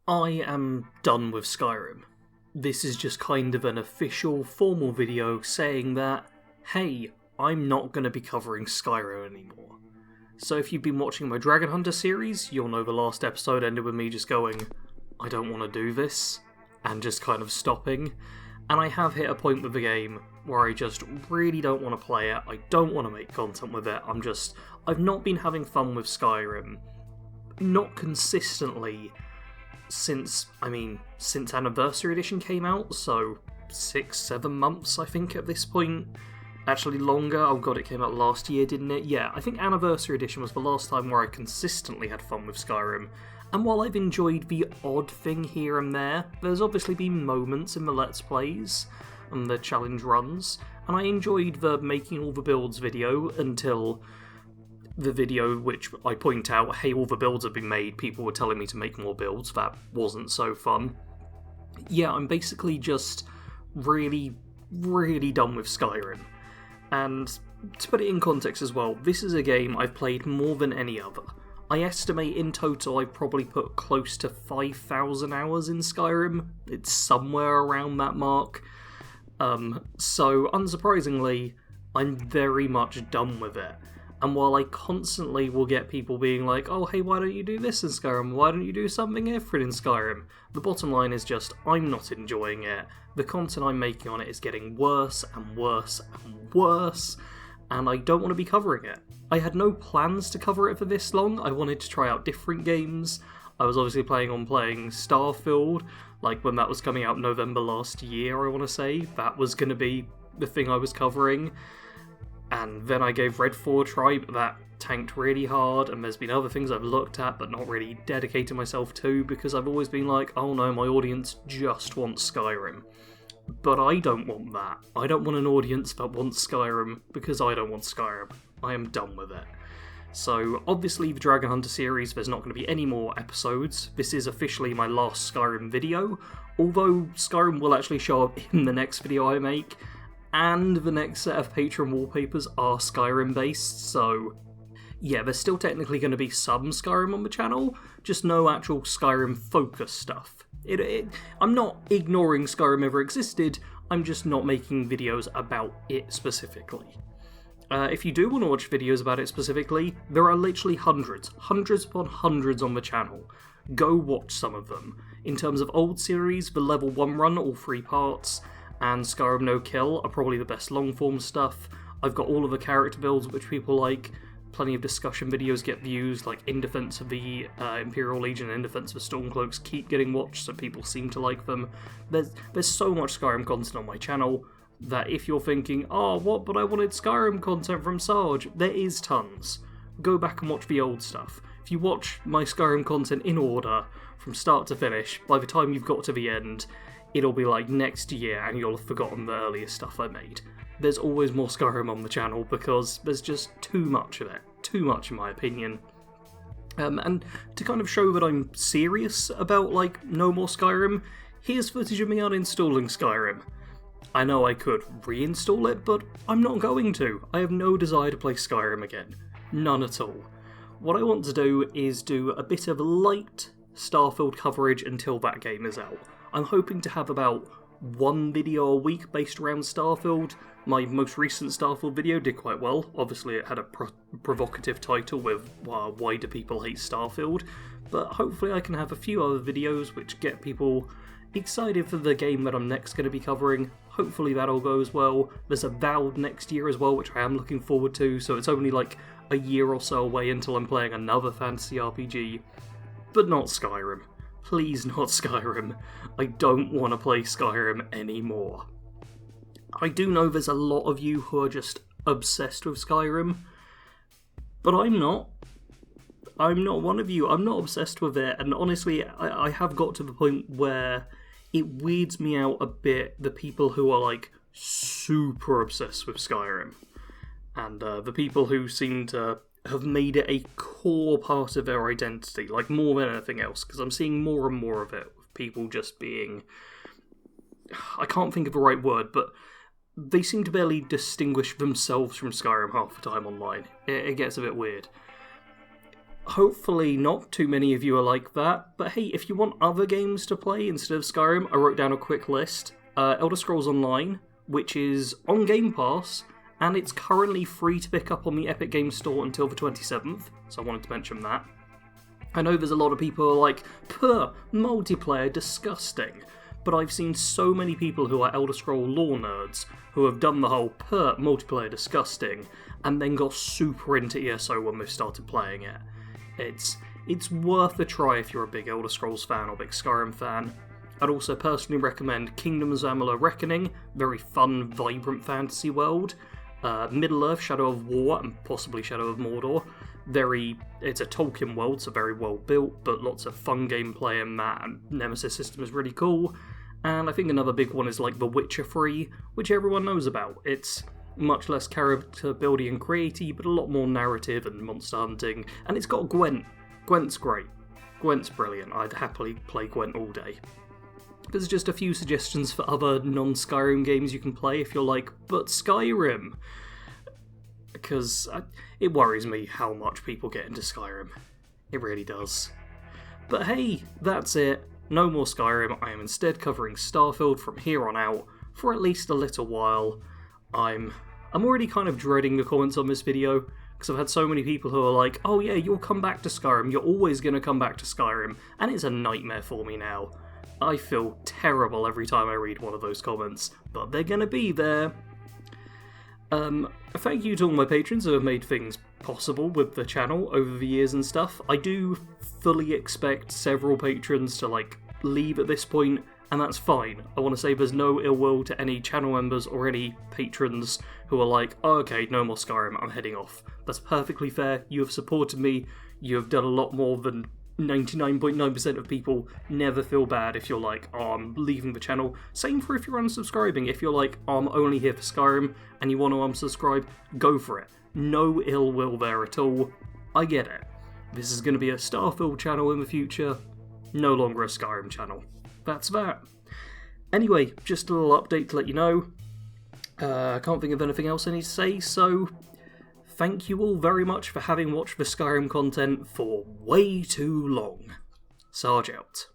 I am done with Skyrim. This is just kind of an official, formal video saying that, hey, I'm not going to be covering Skyrim anymore. So if you've been watching my Dragon Hunter series, you'll know the last episode ended with me just going, I don't want to do this, and just kind of stopping. And I have hit a point with the game where I just really don't want to play it, I don't want to make content with it, I've not been having fun with Skyrim. Not consistently since Anniversary Edition came out, so 6-7 months I think at this point. Actually longer, oh god, it came out last year, didn't it? Yeah, I think Anniversary Edition was the last time where I consistently had fun with Skyrim. And while I've enjoyed the odd thing here and there, there's obviously been moments in the Let's Plays and the challenge runs, and I enjoyed the making all the builds video until the video which I point out, hey, all the builds have been made, people were telling me to make more builds, that wasn't so fun. Yeah, I'm basically just really, really done with Skyrim. And to put it in context as well, this is a game I've played more than any other. I estimate in total I've probably put close to 5,000 hours in Skyrim. It's somewhere around that mark. So unsurprisingly, I'm very much done with it. And while I constantly will get people being like, oh hey, why don't you do this in Skyrim? Why don't you do something different in Skyrim? The bottom line is just, I'm not enjoying it. The content I'm making on it is getting worse and worse and worse, and I don't want to be covering it. I had no plans to cover it for this long. I wanted to try out different games. I was obviously planning on playing Starfield, like when that was coming out November last year, I want to say. That was going to be the thing I was covering. And then I gave Redfall a try, but that tanked really hard, and there's been other things I've looked at but not really dedicated myself to, because I've always been like, oh no, my audience just wants Skyrim. But I don't want that. I don't want an audience that wants Skyrim, because I don't want Skyrim. I am done with it. So, obviously the Dragon Hunter series, there's not going to be any more episodes. This is officially my last Skyrim video, although Skyrim will actually show up in the next video I make, and the next set of Patreon wallpapers are Skyrim based, so yeah, there's still technically going to be some Skyrim on the channel, just no actual Skyrim focused stuff. I'm not ignoring Skyrim ever existed, I'm just not making videos about it specifically. If you do want to watch videos about it specifically, there are literally hundreds upon hundreds on the channel. Go watch some of them. In terms of old series, the level 1 run, all 3 parts, and Skyrim No Kill are probably the best long-form stuff. I've got all of the character builds which people like, plenty of discussion videos get views, like In Defense of the Imperial Legion and In Defense of the Stormcloaks keep getting watched, so people seem to like them. There's so much Skyrim content on my channel that if you're thinking, oh, what, but I wanted Skyrim content from Sarge, there is tons. Go back and watch the old stuff. If you watch my Skyrim content in order, from start to finish, by the time you've got to the end, it'll be like next year and you'll have forgotten the earliest stuff I made. There's always more Skyrim on the channel because there's just too much of it. Too much in my opinion. And to kind of show that I'm serious about, like, no more Skyrim, here's footage of me uninstalling Skyrim. I know I could reinstall it, but I'm not going to. I have no desire to play Skyrim again. None at all. What I want to do is do a bit of light Starfield coverage until that game is out. I'm hoping to have about 1 video a week based around Starfield. My most recent Starfield video did quite well. Obviously it had a provocative title with why do people hate Starfield, but hopefully I can have a few other videos which get people excited for the game that I'm next going to be covering. Hopefully that all goes well. There's a Avowed next year as well, which I am looking forward to, so it's only like a year or so away until I'm playing another fantasy RPG. But not Skyrim. Please not Skyrim. I don't want to play Skyrim anymore. I do know there's a lot of you who are just obsessed with Skyrim, but I'm not. I'm not one of you. I'm not obsessed with it, and honestly, I have got to the point where it weirds me out a bit, the people who are like super obsessed with Skyrim, and the people who seem to have made it a core part of their identity, like more than anything else, because I'm seeing more and more of it, with people just being, I can't think of the right word, but they seem to barely distinguish themselves from Skyrim half the time online. It gets a bit weird. hopefully not too many of you are like that, but hey, if you want other games to play instead of Skyrim, I wrote down a quick list. Elder Scrolls Online, which is on Game Pass, and it's currently free to pick up on the Epic Games Store until the 27th, so I wanted to mention that. I know there's a lot of people who are like, "Puh, multiplayer, disgusting," but I've seen so many people who are Elder Scroll lore nerds who have done the whole "Puh, multiplayer, disgusting," and then got super into ESO when they started playing it. It's worth a try if you're a big Elder Scrolls fan or big Skyrim fan. I'd also personally recommend Kingdoms of Amalur Reckoning, very fun, vibrant fantasy world. Middle-earth, Shadow of War, and possibly Shadow of Mordor. It's a Tolkien world, so very well built, but lots of fun gameplay in that, and Nemesis system is really cool. And I think another big one is like The Witcher 3, which everyone knows about. It's much less character building and creaty, but a lot more narrative and monster hunting, and it's got Gwent. Gwent's great. Gwent's brilliant. I'd happily play Gwent all day. There's just a few suggestions for other non-Skyrim games you can play if you're like, but Skyrim! Because it worries me how much people get into Skyrim. It really does. But hey, that's it. No more Skyrim. I am instead covering Starfield from here on out for at least a little while. I'm already kind of dreading the comments on this video, because I've had so many people who are like, "Oh yeah, you'll come back to Skyrim, you're always going to come back to Skyrim," and it's a nightmare for me now. I feel terrible every time I read one of those comments, but they're going to be there. Thank you to all my patrons who have made things possible with the channel over the years and stuff. I do fully expect several patrons to leave at this point, and that's fine. I want to say there's no ill will to any channel members or any patrons who are like, "Oh, okay, no more Skyrim, I'm heading off." That's perfectly fair. You have supported me. You have done a lot more than 99.9% of people. Never feel bad if you're like, "Oh, I'm leaving the channel." Same for if you're unsubscribing. If you're like, "Oh, I'm only here for Skyrim," and you want to unsubscribe, go for it. No ill will there at all. I get it. This is going to be a Starfield channel in the future, no longer a Skyrim channel. That's that. Anyway, just a little update to let you know. I can't think of anything else I need to say, so thank you all very much for having watched the Skyrim content for way too long. Sarge out.